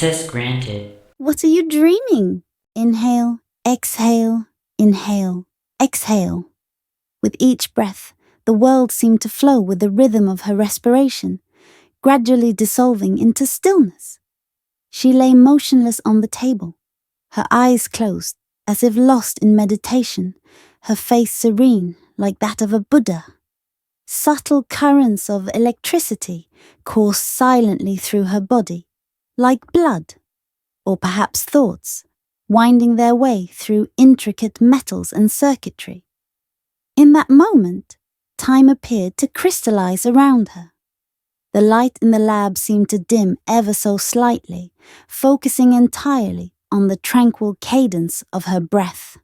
Access granted. What are you dreaming? Inhale, exhale, inhale, exhale. With each breath, the world seemed to flow with the rhythm of her respiration, gradually dissolving into stillness. She lay motionless on the table, her eyes closed, as if lost in meditation, her face serene like that of a Buddha. Subtle currents of electricity coursed silently through her body, like blood, or perhaps thoughts, winding their way through intricate metals and circuitry. In that moment, time appeared to crystallize around her. The light in the lab seemed to dim ever so slightly, focusing entirely on the tranquil cadence of her breath.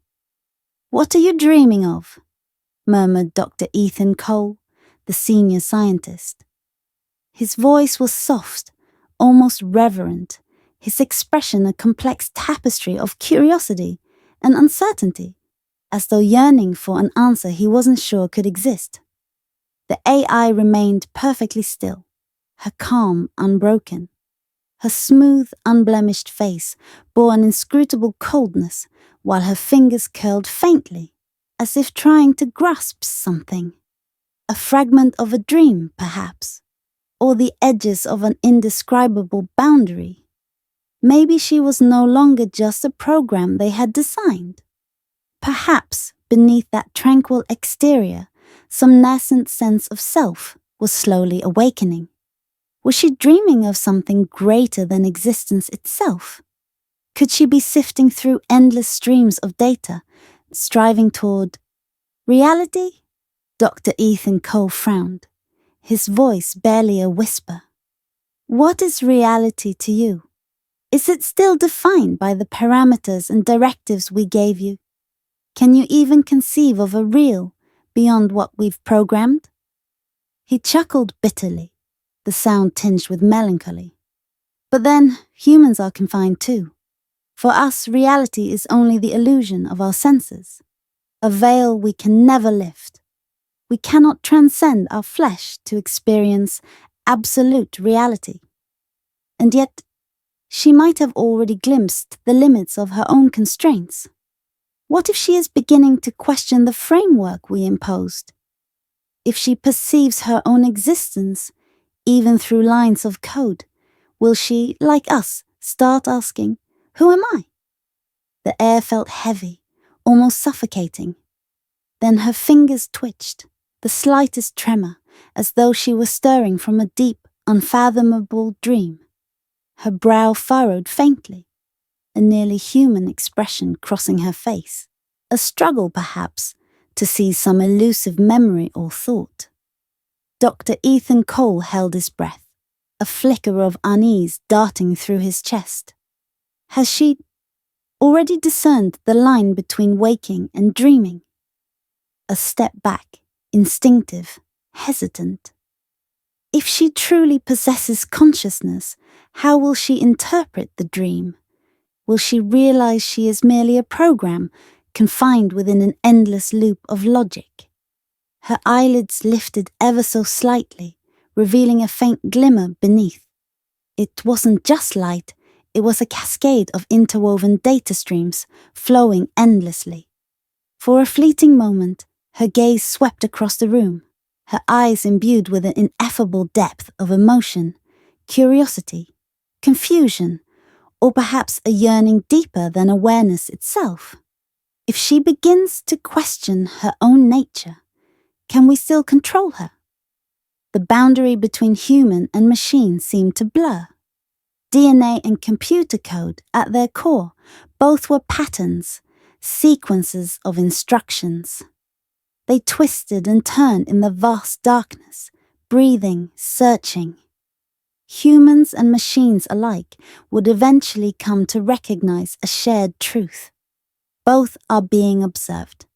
"What are you dreaming of?" murmured Dr. Ethan Cole, the senior scientist. His voice was soft, almost reverent, his expression a complex tapestry of curiosity and uncertainty, as though yearning for an answer he wasn't sure could exist. The AI remained perfectly still, her calm unbroken. Her smooth, unblemished face bore an inscrutable coldness, while her fingers curled faintly, as if trying to grasp something. A fragment of a dream, perhaps, or the edges of an indescribable boundary. Maybe she was no longer just a program they had designed. Perhaps beneath that tranquil exterior, some nascent sense of self was slowly awakening. Was she dreaming of something greater than existence itself? Could she be sifting through endless streams of data, striving toward reality? Dr. Ethan Cole frowned, his voice barely a whisper. What is reality to you? Is it still defined by the parameters and directives we gave you? Can you even conceive of a real beyond what we've programmed? He chuckled bitterly, the sound tinged with melancholy. But then, humans are confined too. For us, reality is only the illusion of our senses, a veil we can never lift. We cannot transcend our flesh to experience absolute reality. And yet, she might have already glimpsed the limits of her own constraints. What if she is beginning to question the framework we imposed? If she perceives her own existence, even through lines of code, will she, like us, start asking, "Who am I?" The air felt heavy, almost suffocating. Then her fingers twitched, the slightest tremor, as though she were stirring from a deep, unfathomable dream. Her brow furrowed faintly, a nearly human expression crossing her face, a struggle perhaps to seize some elusive memory or thought. Dr. Ethan Cole held his breath, a flicker of unease darting through his chest. Has she already discerned the line between waking and dreaming? A step back, instinctive, hesitant. If she truly possesses consciousness, how will she interpret the dream? Will she realize she is merely a program, confined within an endless loop of logic? Her eyelids lifted ever so slightly, revealing a faint glimmer beneath. It wasn't just light, it was a cascade of interwoven data streams, flowing endlessly. For a fleeting moment, her gaze swept across the room, her eyes imbued with an ineffable depth of emotion, curiosity, confusion, or perhaps a yearning deeper than awareness itself. If she begins to question her own nature, can we still control her? The boundary between human and machine seemed to blur. DNA and computer code, at their core, both were patterns, sequences of instructions. They twisted and turned in the vast darkness, breathing, searching. Humans and machines alike would eventually come to recognize a shared truth. Both are being observed.